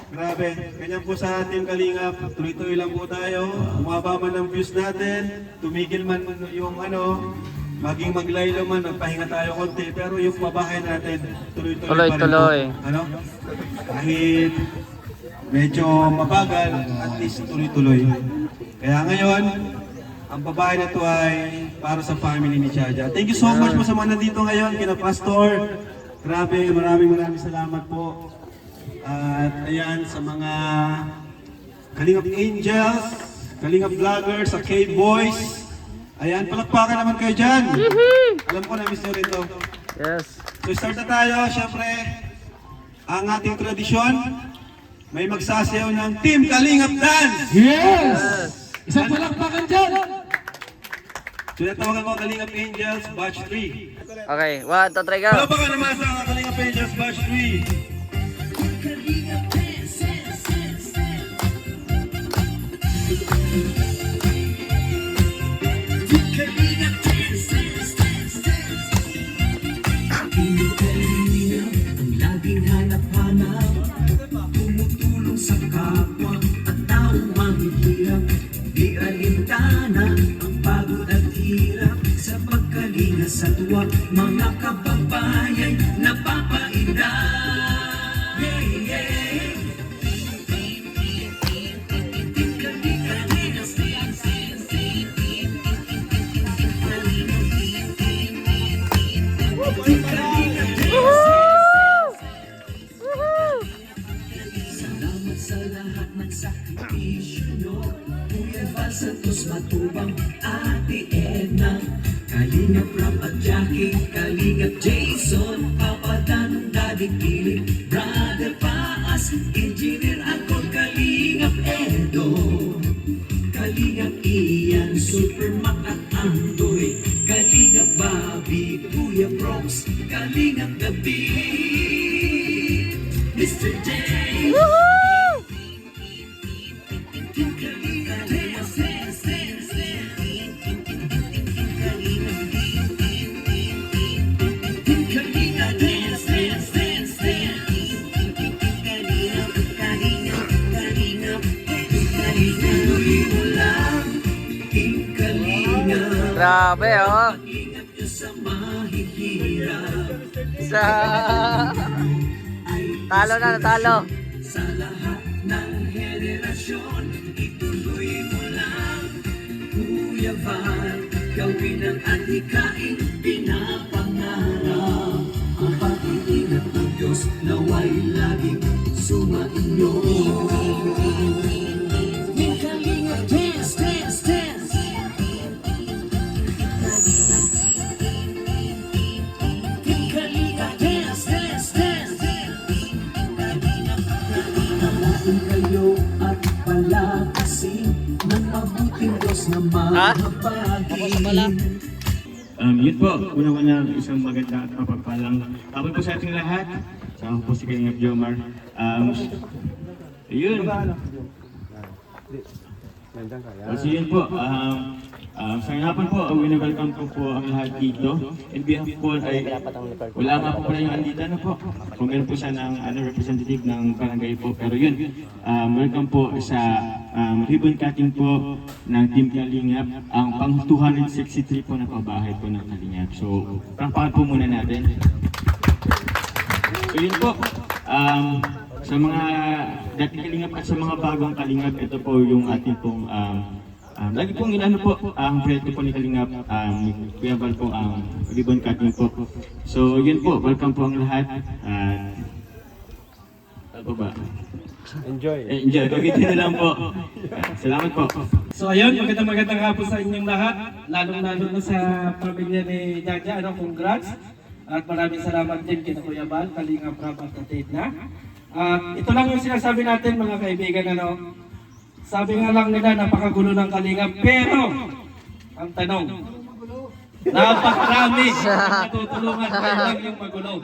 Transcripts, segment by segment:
Grabe. Ganyan po sa Team Kalingap. Tuloy-tuloy lang po tayo. Umaba man ang views natin. Tumigil man yung maging maglaylo man, magpahinga tayo konti. Pero yung pabahay natin, tuloy-tuloy pa rin po. Tuloy-tuloy. Kahit medyo mabagal, at least tuloy-tuloy. Kaya ngayon, ang babae na to ay para sa family ni Chacha. Thank you so much po sa mga nandito ngayon, kina Pastor. Grabe, maraming salamat po. At ayan, sa mga Kalingap Angels, Kalingap Vloggers, sa K-Boys. Ayan, palakpakan naman kayo dyan. Alam ko na miss nyo rin to. Yes. So start na tayo, syempre. Ang ating tradisyon, may magsasayaw ng Team Kalingap Dance! Yes! Isang palakpakan dyan! So natawagan ko Kalingap Angels, Batch 3. Okay, 1, 2, 3, go! Palakpakan naman sa Kalingap Angels, Batch 3. Sa tuwa, mga kababayan, napapainda. Yeah, yeah. Salamat sa lahat ng sakripisyo nyo. Kuya Val Santos Matubang, Ate Edna, Kalingap Rap at Jackie, Kalingap Jason, Papa Dan, Daddy Piling, Brother Paas, Engineer Akol, Kalingap Edo, Kalingap Ian, Super Mac at Andoy, Kalingap Bobby, Kuya Bronx, Kalingap Gabi, Mr. J. Grabe, oh! Sa... Talo na, natalo! Sa lahat ng henerasyon, ituloy mo lang, Kuya Val, gawin ang adhikain, pinapangarap. Ang pag-iingat ng Diyos, naway laging sumainyo. Yung Kalingap dance, dance, dance. Yung Kalingap dance, dance, dance. Nalain kayo at palakasin ng mabuting Diyos na mahabagin. Yun po, una-una isang maganda at mapagpalang hapon po sa ating lahat. Sama po si Kalingap Jomar. Yun. So yun po, sa hapon po, wini-welcome po ang lahat dito. And behalf po ay, wala nga po pala yung andita na po. Kung meron po siya ng representative ng barangay po. Pero yun, welcome po sa ribbon cutting po ng Team Kalingap. Ang pang 263 po na pabahay po ng Kalingap. So, pangpakan po muna natin. So yun po, sa mga dating Kalingap at sa mga bagong Kalingap, ito po yung ating pong lagi pong inano po, ang proyekto po ni Kalingap, Kuya Val po ang ribbon cutting po. So yun po, welcome po ang lahat. Ano ba? Enjoy. Enjoy, pagkita na lang po. Salamat po. So ayun, magandang hapon sa inyong lahat, lalong-lalo na sa pamilya ni Jaja, congrats. At maraming salamat din kina Kuya Val, Kalingap Rap at Edna. At ito lang yung sinasabi natin mga kaibigan, sabi nga lang nila napakagulo ng Kalingap, pero ang tanong, napakarami natutulungan kayo lang yung magulo.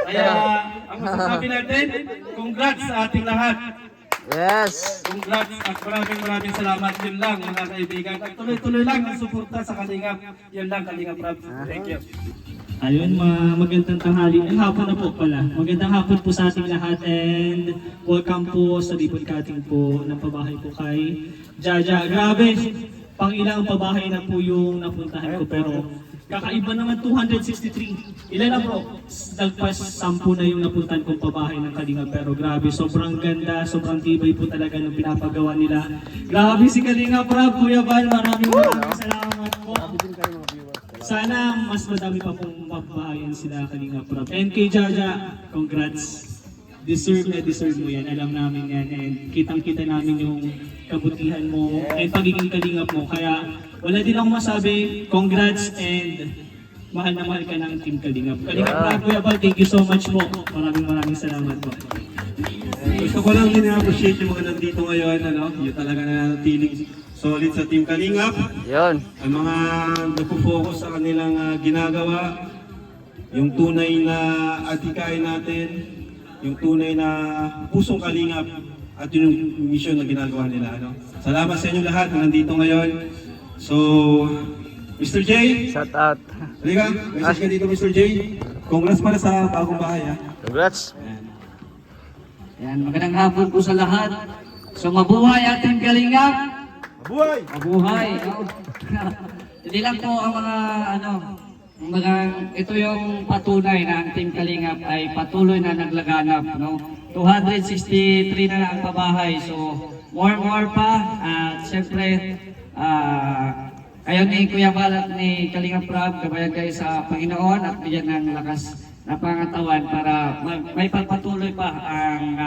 Kaya ang masasabi natin, congrats sa ating lahat. Yes! Congrats at maraming salamat. Yun lang mga kaibigan. At tuloy-tuloy lang ang suporta sa Kalingap. Yun lang Kalingap Rap. Thank you. Ayun, magandang tanghali. Ang hapon na po pala. Magandang hapon po sa ating lahat and welcome po sa ribbon cutting po ng pabahay ko kay Jaja. Grabe, pang ilang pabahay na po yung napuntahan ko pero kakaiba naman 263. Ilan na bro? Dagpas 10 na yung napuntahan kong pabahay ng Kalinga pero grabe, sobrang ganda, sobrang tibay po talaga ng pinapagawa nila. Grabe si Kalinga Prab, Kuya Val, maraming salamat po. Sana mas madami pa pong mapabahayan sila Kalinga Prab. And kay Jaja, congrats. Deserve mo yan. Alam namin yan. And kitang-kita namin yung kabutihan mo and pagiging kalingap mo. Kaya wala din akong masabi. Congrats and mahal na mahal ka ng Team Kalingap. Kalingap Prab, Kuya Val, thank you so much po. Maraming salamat po. Gusto ko lang din appreciate yung mga nandito ngayon, ano, yung talaga nanatiling solid sa Team Kalingap. Yun. Ang mga nagpo-focus sa kanilang ginagawa, yung tunay na atikain natin, yung tunay na pusong kalingap at yung mission na ginagawa nila. Ano? Salamat sa inyo lahat na nandito ngayon. So, Mr. J, Shout out. halika, message ka dito Mr. J. Congrats pala sa bagong bahay. Ha? Congrats. Yan, magandang hapon po sa lahat. So mabuhay ating Kalingap. Mabuhay! Mabuhay! No? Hindi lang po ang ito yung patunay na ang Team Kalingap ay patuloy na naglaganap. No? 263 na ang pabahay. So more pa. At syempre, kayo ni Kuya Val at ni Kalingap Prab, kabayan kayo sa Panginoon at bigyan ng lakas na pangatawan para may pagpatuloy pa ang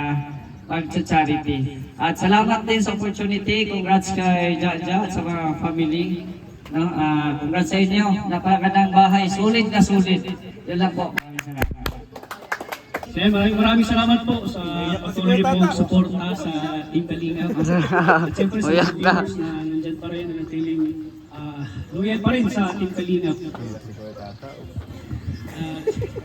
pag-charity. At salamat din sa opportunity. Congrats kay Jaja at sa mga family. No? Congrats sa inyo. Napakagandang bahay. Sulit na sulit. Yan lang po. Maraming salamat po sa patuloy pong suporta sa Team Kalingap. At siyempre sa mga viewers na nandyan pa rin, nanatiling loyal pa rin sa Team Kalingap.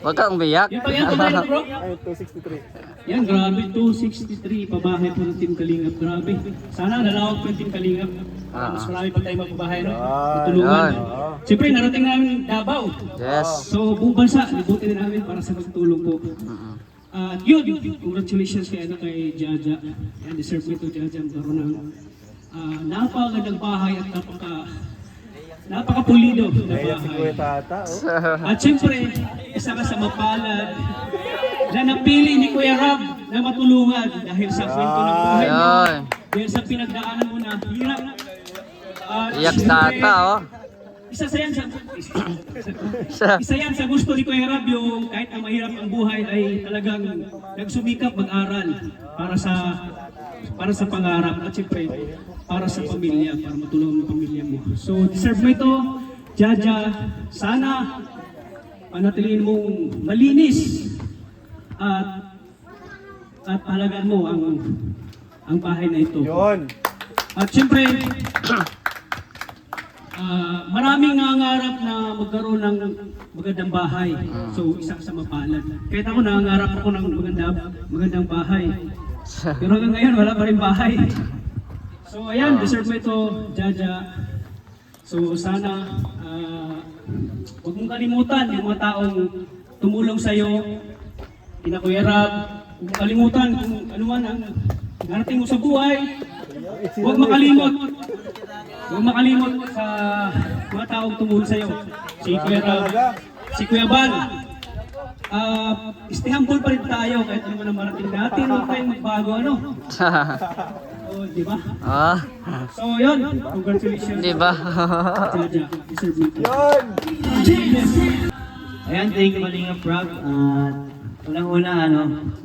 Huwag kang umiyak. Yung pag yan pabahay na bro? 263. Yan, grabe, 263 pabahay po ng Team Kalingap. Grabe. Sana nalawag po yung Team Kalingap. Mas marami pa tayo magpabahay na. Tutulungan. Siyempre, narating namin Davao. Yes. So, buong bansa, libutin na namin para sa pagtulong po. At yun, congratulations kay Jaja. Yan, deserve mo ito, Jaja. Magkaroon ng napakagandang bahay at napakapulido na bahay. At siyempre, isa ka sa mapalad na napili ni Kuya Rob na matulungan dahil sa kwento ng buhay mo, dahil sa pinagdaanan mo na hirap. Iyak tata, oh. Isa yan sa gusto ni Kuya Rob, yung kahit na mahirap ang buhay ay talagang nagsumikap mag-aral para sa pangarap at siyempre para sa pamilya, para matulungan ang pamilya mo. So deserve mo ito, Jaja. Sana panatiliin mong malinis at pahalagaan mo ang bahay na ito. At siyempre, maraming nangangarap na magkaroon ng magandang bahay. So, isa sa mapalad. Kahit ako nangangarap ako ng magandang bahay. Pero hanggang ngayon, wala pa rin bahay. So, ayan, deserve mo ito, Jaja. So, sana, huwag mong kalimutan yung mga taong tumulong sa'yo, kina Kuya Rob. Huwag mong kalimutan kung ano man ang narating mo sa buhay. Huwag makalimot sa mga taong tumulong sa'yo. Si Kuya Rob, si Kuya Val. Stay humble pa rin tayo kahit ano man ang marating natin. Huwag tayong magbago, ano? So, di ba? So, yun. Congratulations. Di ba? Jaja, deserve mo ito. Ayan, thank you Kalingap Prab. Unang-una,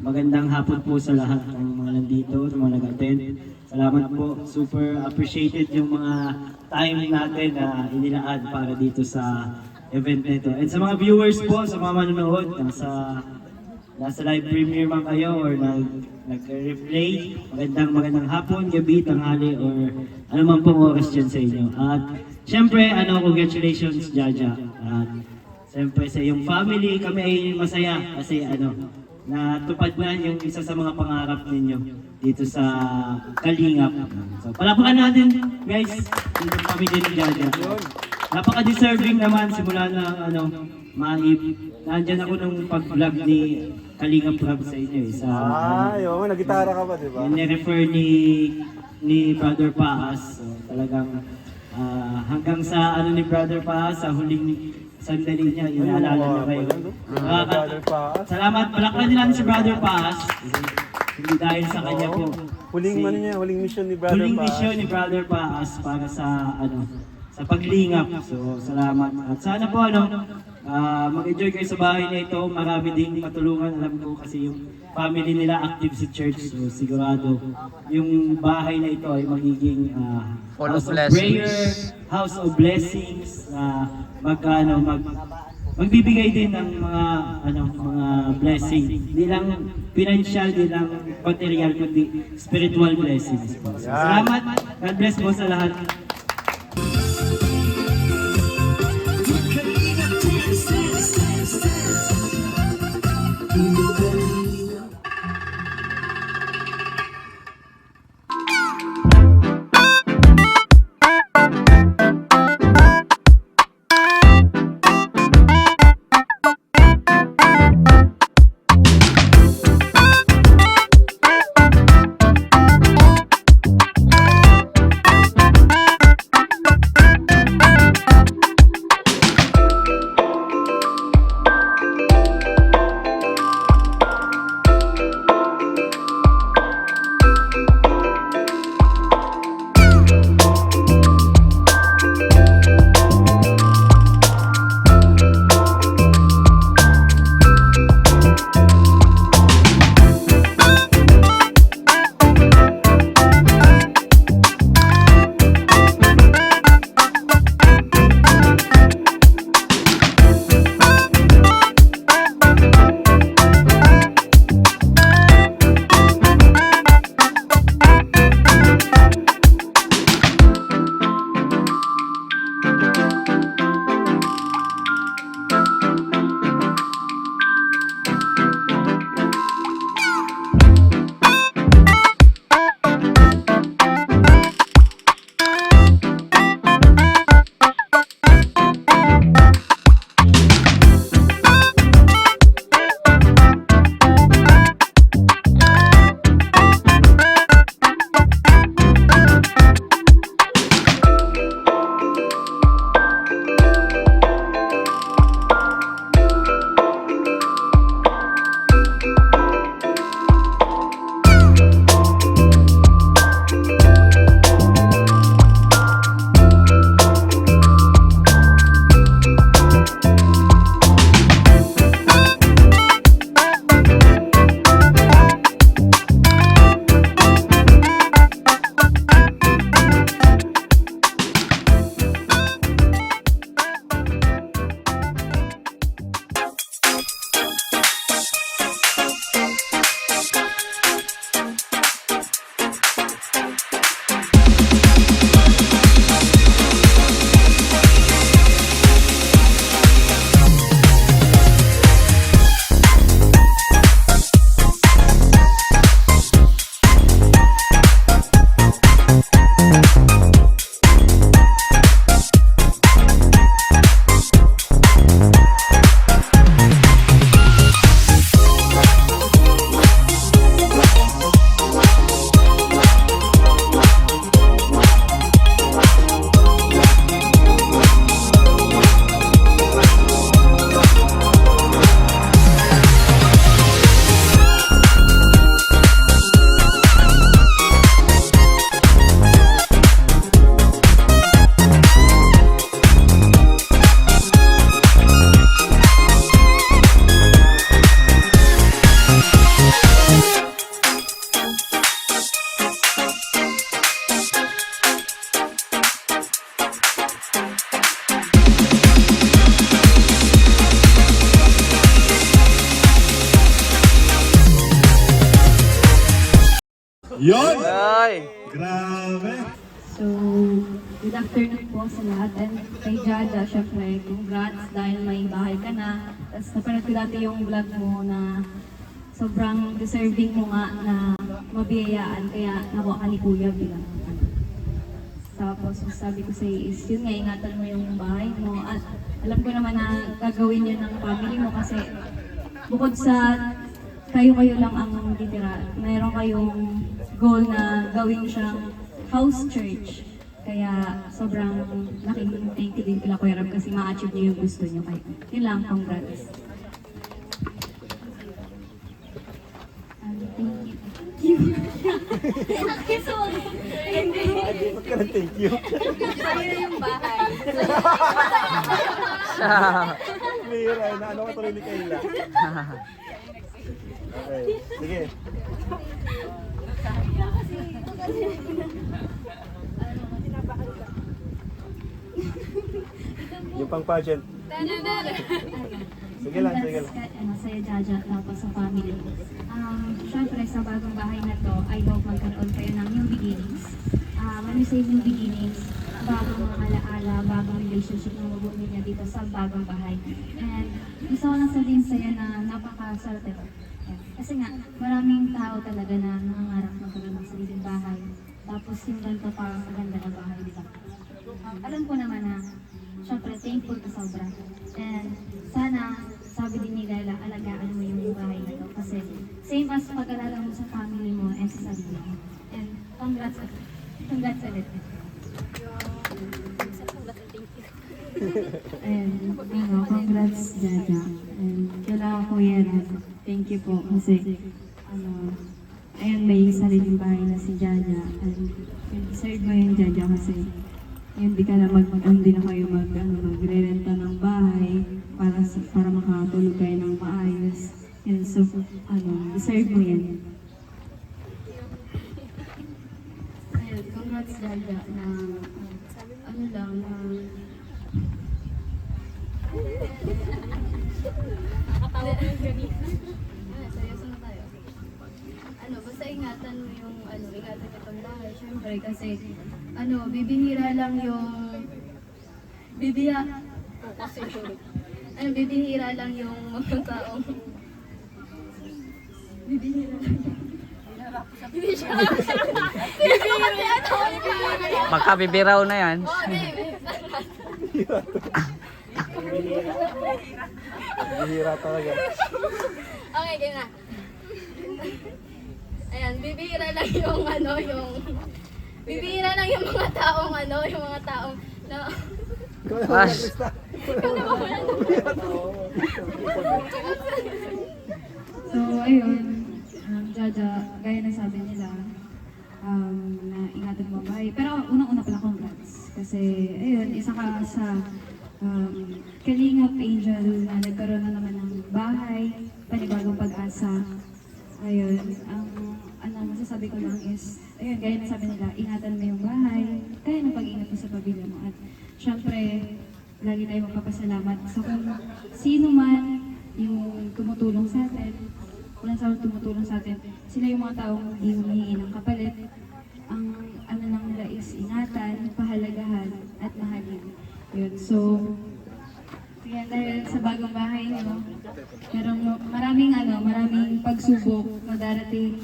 magandang hapon po sa lahat ng mga nandito, sa mga nag-attend. Salamat po. Super appreciated yung mga time natin na inilaan para dito sa event nito. And sa mga viewers po, sa mga manonood, nasa live premiere man kayo or nag-replay, magandang hapon, gabi, tanghali, or ano man pong oras dyan sa inyo. At syempre, congratulations Jaja. At syempre sa iyong family, kami ay masaya kasi natupad na yung isa sa mga pangarap ninyo dito sa Kalingap. So, palapakan natin guys, yung family ni Jaja. napaka-deserving naman simula na Maib. Nandyan ako nung pag-vlog ni Kalinga Prab sa inyo eh. Oo, nagitara ka pa, di ba? Nirefer ni Brother Paas. So, talagang hanggang sa ni Brother Paas, sa huling sandali niya, inaalala niya kayo. Brother Paas. Salamat, palakpan din natin si Brother Paas. Hindi dahil sa kanya po. Huling mission ni Brother Huling Paas. mission ni Brother Paas para sa sa paglingap. So, salamat. At sana po mag-enjoy kayo sa bahay na ito. Marami ding matulungan. Alam ko kasi yung family nila active sa church. So, sigurado yung bahay na ito ay magiging Full of house of blessings. prayer, house of blessings, magbibigay din ng mga blessing. Hindi lang financial, hindi lang material, kundi spiritual blessings po. So, salamat. God bless po sa lahat. Yon! Ay! Grabe! So, good afternoon po sa lahat. And kay Jaja, syempre, congrats dahil may bahay ka na. Tapos napanood ko dati yung vlog mo na sobrang deserving mo nga na mabiyayaan. Kaya nakuha ka ni Kuya bilang Tapos sabi ko sa is, yun nga, ingatan mo yung bahay mo. At alam ko naman na gagawin yun ng family mo kasi bukod sa kayo-kayo lang ang titira, mayroon kayong goal na gawin siyang house church. Kaya sobrang laking thank you din kila Kuya Rab kasi ma-achieve niyo yung gusto niyo. Kaya yun lang, congrats. Thank you. Hindi. Ba't ka nag-thank you? Sa'yo na yung bahay. Mira, inaano ka tuloy ni Kayla. Okay, sige. Yung pang pageant. Sige lang, sige lang. Sa'yo, Jaja, tapos sa family. Siyempre, sa bagong bahay na to, I hope magkaroon kayo ng new beginnings. When we say new beginnings, bagong mga alaala, bagong relationship na mabuo niya dito sa bagong bahay. And gusto ko lang sabihin sa'yo na napakaswerte ko. Kasi nga, maraming tao talaga na nangangarap magkaroon ng sariling bahay. Tapos yung ganito pa maganda na bahay, di ba? Alam ko naman na, syempre, thankful ka sobra. And sana, sabi din ni Lela, alagaan mo yung bahay na to. Kasi same as pag-alala mo sa family mo and sa sarili mo. And congrats ulit. Congrats ulit. And, congrats, Jaja. And kailangan ko yan. Thank you po. Kasi, ayun, may sariling bahay na si Jaja. And, deserve mo yung Jaja kasi hindi ka na hindi na kayo magre-renta ng bahay para makatulog kayo ng maayos. And so, deserve mo yan. Ayun, congrats Jaja na seryoso na tayo. Basta ingatan mo yung ingatan itong bahay. Siyempre kasi bibihira lang yung mga taong Makabibiraw na yan. Bihira talaga. Okay, kaya na. Ayan, bibihira lang bibihira lang yung mga taong na As, So, ayun, Jaja, gaya na sabi nila, na ingatan mo ang bahay. Pero unang-una pala, congrats. Kasi, ayun, isa ka sa Kalingap Angel na nagkaroon na naman ng bahay, panibagong pag-asa. Ayun, ang masasabi ko lang is, ayun, gaya na sabi nila, ingatan mo yung bahay, kaya ng pag-ingat mo sa pamilya mo. At syempre, lagi tayo magpapasalamat sa kung sino man yung tumutulong sa atin, walang sawang tumutulong sa atin. Sila yung mga taong hindi humihingi ng kapalit. Ang lang nila is ingatan, pahalagahan, at mahalin. Yun, so, kaya dahil sa bagong bahay nyo, maraming pagsubok na darating,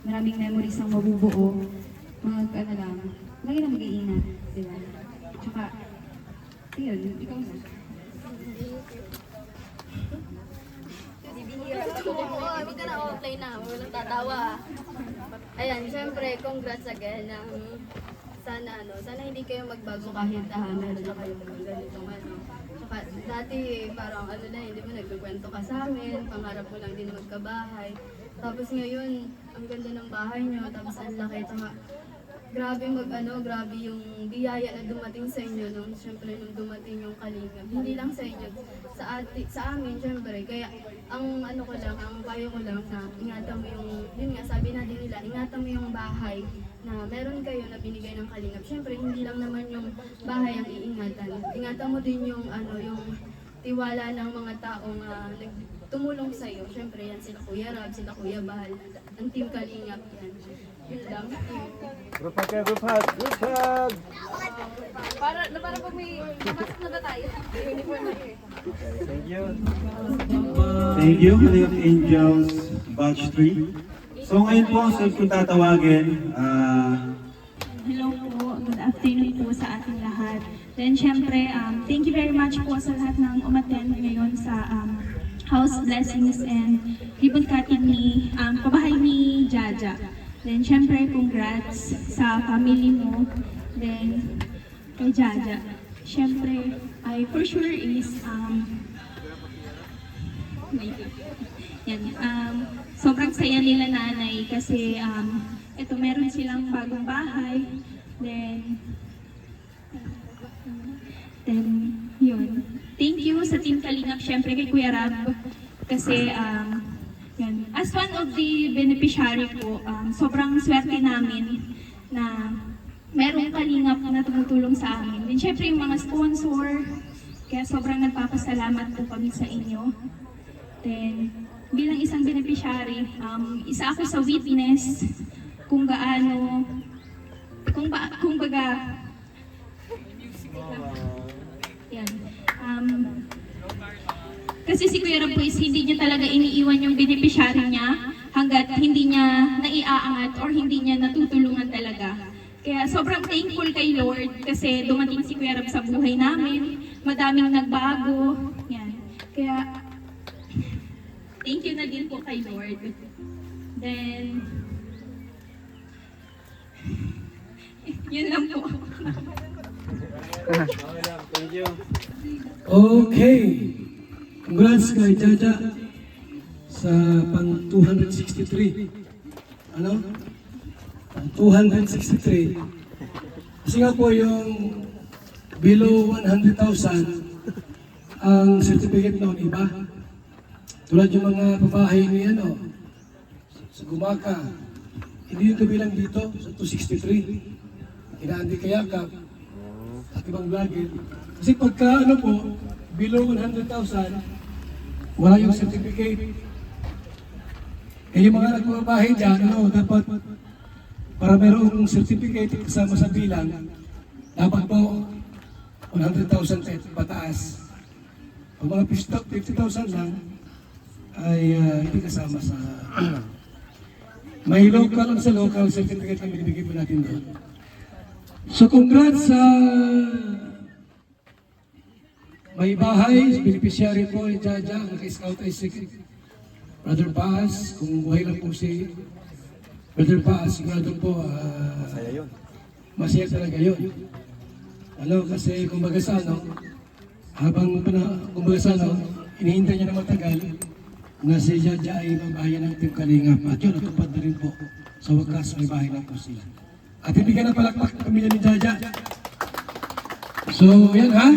maraming memories ang mabubuo, lagi na mag-iingat, di ba? Tsaka, yun, ikaw na. Huwag ka na offline na, walang tatawa. Ayan, syempre, congrats again. Sana hindi kayo magbago kahit meron na kayong ganitong Saka dati parang hindi mo nagkukwento ka sa amin, pangarap mo lang din magkabahay. Tapos ngayon, ang ganda ng bahay nyo, tapos ang laki. Saka grabe yung biyaya na dumating sa inyo syempre nung dumating yung Kalingap. Hindi lang sa inyo, sa amin syempre. Kaya ang payo ko lang na ingatan mo yun nga sabi natin nila, ingatan mo yung bahay na meron kayo na binigay ng Kalingap. Syempre hindi lang naman yung bahay ang iingatan. Ingatan mo din yung yung tiwala ng mga taong tumulong sa iyo. Syempre yan sila Kuya Rab, sila Kuya Bahal, ang team Kalingap yan. Yun lang. Group hug kayo, group hug! Group hug! Para pag may masok na ba tayo? Uniform na yun. Thank you. Thank you, Kalingap Angels, Batch 3. So ngayon po, kung tatawagin, Hello po, good afternoon po sa ating lahat. Then syempre, thank you very much po sa lahat ng umattend ngayon sa House Blessings and Ribbon Cutting ni pabahay ni Jaja. Then syempre, congrats sa family mo. Then kay Jaja. Syempre, I for sure is sobrang saya nila nanay kasi ito meron silang bagong bahay. Then yun. Thank you sa Team Kalingap, syempre kay Kuya Rab kasi yun. As one of the beneficiary po, sobrang swerte namin na merong Kalingap na tumutulong sa amin. Then syempre yung mga sponsor, kaya sobrang nagpapasalamat po kami sa inyo. Then bilang isang beneficiary, isa ako sa witness kung gaano, kung baga, yan. Kasi si Kuya Rab po is hindi niya talaga iniiwan yung beneficiary niya hanggat hindi niya naiaangat or hindi niya natutulungan talaga. Kaya sobrang thankful kay Lord kasi dumating si Kuya Rab sa buhay namin, madaming nagbago. Yan. Kaya thank you na din po kay Lord. Then, yun lang po. Thank you. Okay. Congrats kay Jaja sa pang 263. Ano? Pang 263. Kasi nga po yung below 100,000 ang certificate noon iba. Tulad yung mga babae ni sa Gumaka. Hindi yung kabilang dito sa 263. Kinaandi Kayakap at ibang vlogger. Kasi pagka below 100,000, wala yung certificate. Eh yung mga nagbabahay dyan, dapat para mayroong certificate kasama sa bilang, dapat po 100,000 pataas. Pag mga 50,000 lang, ay hindi kasama sa may local sa local certificate na binibigay po natin doon. So congrats sa may bahay, beneficiary po ni Jaja, naka-scout ay si Brother Paz, kung buhay lang po si Brother Paz, sigurado po Masaya yun. masaya talaga yun. Kasi kumbaga sa habang kumbaga sa inihintay niya na matagal na si Jaja ay mabahayan ng Team Kalingap. At yun, natupad na rin po. Sa wakas, may bahay na po sila. At hindi ka na palakpak pamilya ni Jaja. So, yan ha.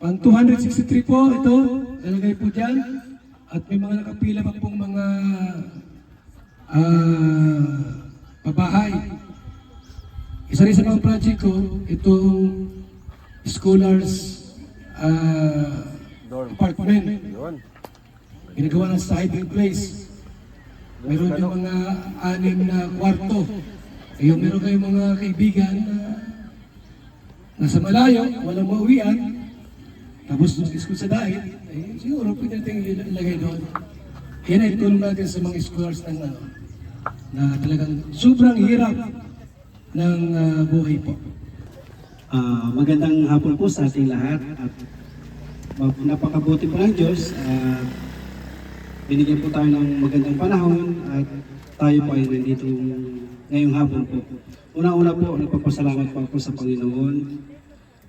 Pang 263 po, ito. Lalagay po dyan. At may mga nakapila pa pong mga pabahay. Isa rin sa mga project ko, itong scholars apartment. Yun. Ginagawa ng sa hybrid place. Meron yung mga 6 na kwarto. Kaya meron kayong mga kaibigan na nasa malayo, walang mauwian. Tapos nag-school sa dahil, siguro pwede natin ilagay doon. Yan ay tulong natin sa mga scholars na talagang sobrang hirap ng buhay po. Magandang hapon po sa ating lahat at napakabuti po ng Diyos. Binigyan po tayo ng magandang panahon at tayo po ay nandito ngayong hapon po. Una-una po, nagpapasalamat po ako sa Panginoon.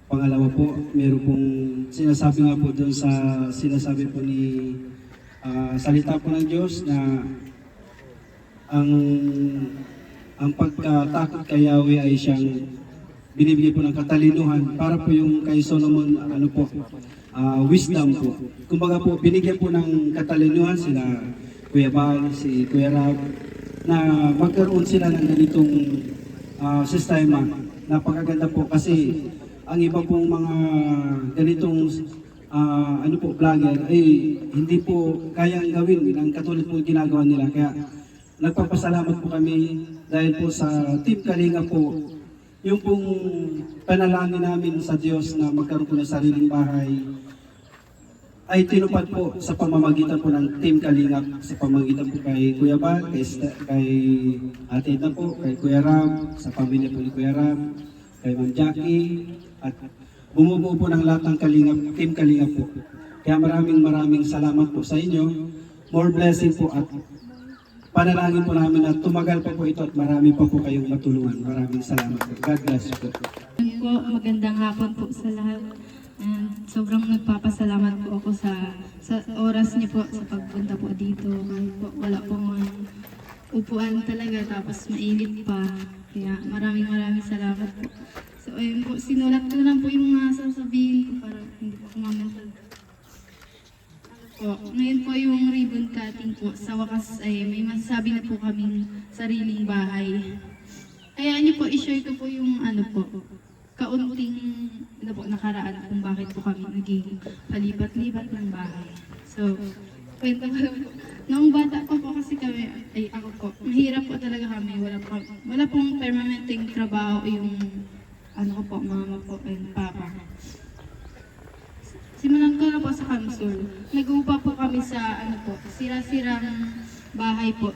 Pangalawa po, meron pong sinasabi nga po doon sa sinasabi po ni salita po ng Diyos na ang pagkatakot kay Yahweh ay siyang binibigay po ng katalinuhan para po yung kay Solomon wisdom po. Kumbaga po, binigyan po ng katalinuhan sila Kuya Bal, si Kuya Rab, na magkaroon sila ng ganitong sistema. Napakaganda po kasi ang iba pong mga ganitong vlogger ay hindi po kayang gawin ng katulad po ginagawa nila. Kaya nagpapasalamat po kami dahil po sa Team Kalingap po, yung pong panalangin namin sa Diyos na magkaroon po ng sariling bahay ay tinupad po sa pamamagitan po ng Team Kalingap, sa pamamagitan po kay Kuya Bal, kay Ate Edna po, kay Kuya Ram, sa pamilya po ni Kuya Ram, kay Ma'am Jackie, at bumubuo po ng lahat ng Kalingap, Team Kalingap po. Kaya maraming salamat po sa inyo. More blessing po at panalangin po namin na tumagal pa po ito at marami pa po kayong matulungan. Maraming salamat po. God bless you po. Po, magandang hapon po sa lahat. And sobrang nagpapasalamat po ako sa oras niyo po sa pagpunta po dito. Kahit po wala pong upuan talaga tapos mainit pa. Kaya maraming salamat po. So ayun po, sinulat ko lang po yung mga sasabihin ko para hindi po kumamental. Po, ngayon po yung ribbon cutting po. Sa wakas ay may masasabi na po kaming sariling bahay. Kaya niyo po, i-share ko po yung kaunting nakaraan kung bakit po kami naging palipat-lipat ng bahay. So, kwento ko lang po. Noong bata pa po kasi kami, ako po, mahirap po talaga kami. Wala pong permanenteng trabaho yung mama po and papa. Simulan ko na po sa Kamsul. Nag-upa po kami sa sira-sirang bahay po.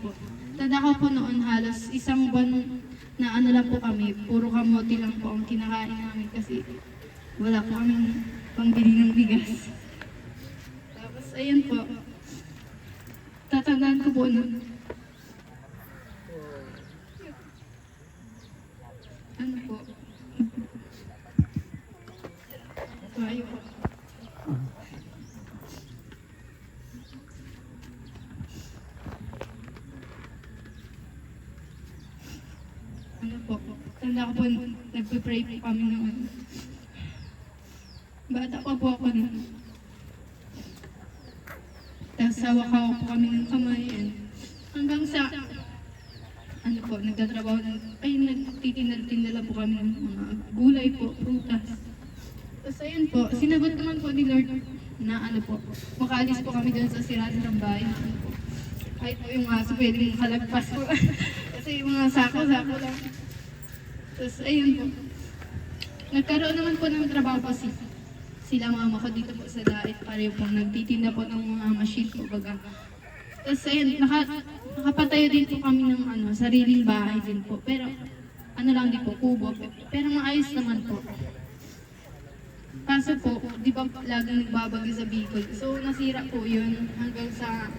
Tanda ko po noon halos isang buwan na lang po kami, puro kamote lang po ang kinakain namin kasi wala po kaming pangbili ng bigas. Tapos ayun po, tatandaan ko po nun. Po? So ayun po. Tanda ko po, nagpe-pray po kami noon. Bata pa po ako nun. Tapos sawa-kawa po kami ng kamay. Hanggang sa, nagtatrabaho nagtitinda po kami ng mga gulay po, prutas. Tapos ayun po, sinagot naman po ni Lord na makaalis po kami dun sa sira-sirang bahay. Kahit po yung aso pwedeng makalagpas po. Kasi yung mga sako-sako lang. Tapos ayun po, nagkaroon naman po ng trabaho po sila mama ko dito po sa Dait. Pareho po nagtitinda po ng mga machine po baga. Tapos ayun, nakapatayo din po kami ng sariling bahay din po. Pero lang din po, kubo. Pero maayos naman po. Kaso po, di ba laging nagbabagyo sa Bicol? So nasira po yun hanggang sa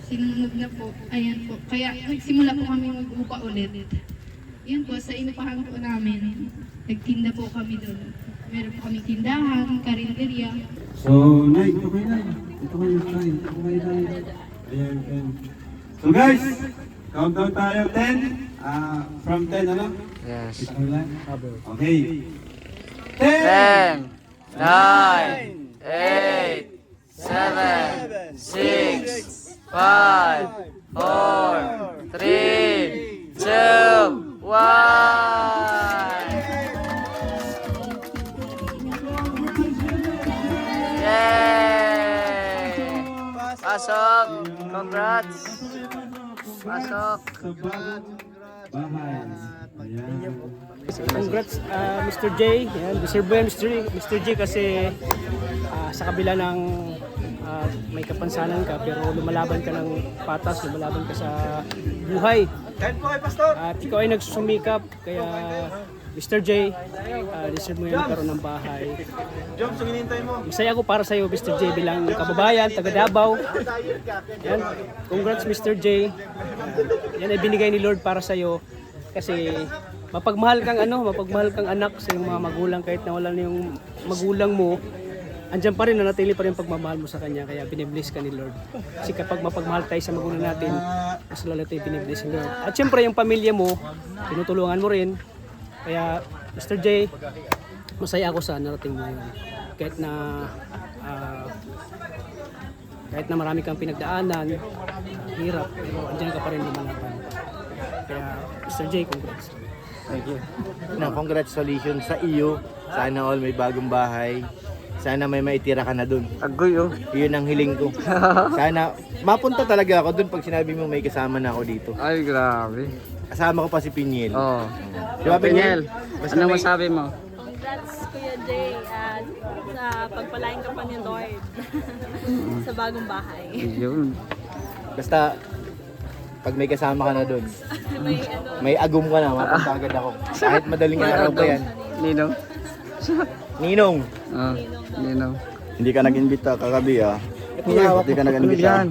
sinunod na po. Ayan po. Kaya nagsimula po kami mag-upa ulit. Yun po, sa inupahan po namin, nagtinda po kami doon. Meron po kami tindahan, karinderya. So, Nay, ito kayo, Nay. Ito kayo, Nay. Ito kayo, Nay. Ayan. So guys, countdown tayo. 10. From 10, ano? Yes. Ito kayo lang. Okay. 10, 9, 8, 7, 6, 5, 4, 3, 2, 1. Yay! Pasok! Congrats! Pasok! Sa bagong bahay. Ayan. Congrats Mr. J. Yan, deserve mo yan Mr. J kasi sa kabila ng may kapansanan ka pero lumalaban ka ng patas, lumalaban ka sa buhay. At ikaw ay nagsusumikap kaya Mr. J, deserve mo yan magkaroon ng bahay. Masaya ako para sa iyo Mr. J bilang kababayan, taga Davao. Yan, congrats Mr. J. Yan ay binigay ni Lord para sa iyo kasi mapagmahal kang anak sa iyong mga magulang kahit nawala na yung magulang mo. Andiyan pa rin, nanatili pa rin pagmamahal mo sa kanya, kaya binibless ka ni Lord. Kasi kapag mapagmahal tayo sa magulang natin, mas lalo tayo binibless ni Lord. At syempre yung pamilya mo, tinutulungan mo rin. Kaya Mr. J, masaya ako sa narating mo yun. Kahit na marami kang pinagdaanan, hirap, pero andiyan ka pa rin lumalaban. Kaya Mr. J, congrats. Thank you. Congratulations sa iyo. Sana all may bagong bahay. Sana may maitira ka na dun. Agoy oh. Yun ang hiling ko. Sana mapunta talaga ako dun pag sinabi mo may kasama na ako dito. Ay, grabe. Kasama ko pa si Piniel. Oo. Di ba, Piniel? Anong masabi mo? Congrats Kuya Jay at sa pagpalain ka pa ni Lord sa bagong bahay. Yun. Basta pag may kasama ka na doon, May ano, may agum ka na, mapunta agad ako. Kahit madaling araw pa yan. Ninong? Ninong! Ninong. Hindi ka nag-imbita kagabi ah. Hindi ka Ano nag-imbita. yan?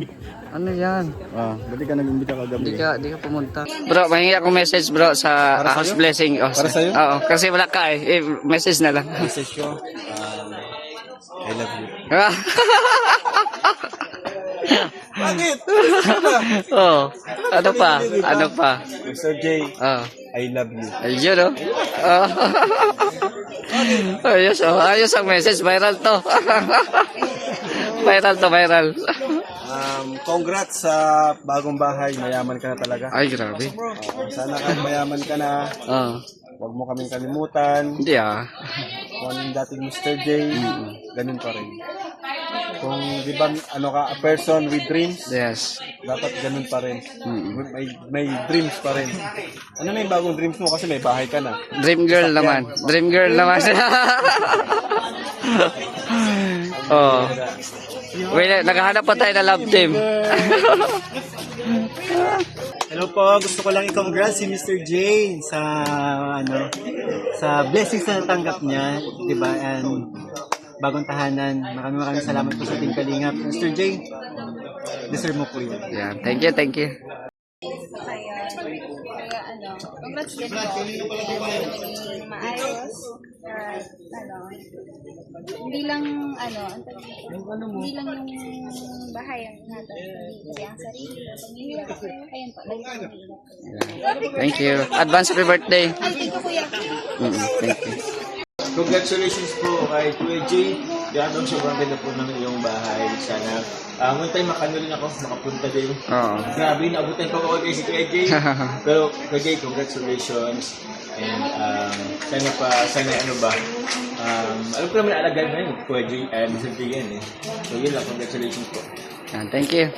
Ano yan? Ah, ba't ka nag-imbita kagabi? Di ka pumunta. Bro, mahingi akong message bro sa house blessing. Oh, Para sa'yo? Oo, kasi wala ka eh. Message na lang. Message ko, I love you. Bakit? Oh, ano pa? Ano pa? Mr. J, Oh. I love you. Ayun oh. Oh. Ayos oh. Ayos ang message. Viral to. Viral to, viral. Congrats sa bagong bahay. Mayaman ka na talaga. Ay, grabe. Sana kahit mayaman ka na, Oh. huwag mo kaming kalimutan. Hindi ah. Kung anong dating Mr. J, ganun pa rin. Kung di ba ano ka, a person with dreams, Yes. dapat ganun pa rin. May dreams pa rin. Ano na yung bagong dreams mo? Kasi may bahay ka na. Dream girl naman. Dream girl naman. Oh. Wait, naghahanap pa tayo ng love team. Hello po, gusto ko lang i-congrats si Mr. J sa sa blessings na natanggap niya, 'di ba? And bagong tahanan. Maraming salamat po sa Team Kalingap. Mr. J, deserve mo po 'yun. Yeah, thank you, thank you. kaya ano, congrats din po. Naging maayos. At hindi lang hindi lang yung bahay ang natin. Hindi ang sarili. Pamilya ko ayun po. Thank you. Advance happy birthday. Thank you, Kuya. Thank you. Congratulations po kay Kuya J. Yan, sobrang ganda po ng iyong bahay. Sana one time makano rin ako, makapunta din. Oo. Grabe, naabutan pa ako kay si Kuya J. Pero Kuya J, congratulations. And sana ano ba, alam ko naman alagaan na yun, Kuya J, Mr. J yan eh. So yun lang, congratulations po. Thank you.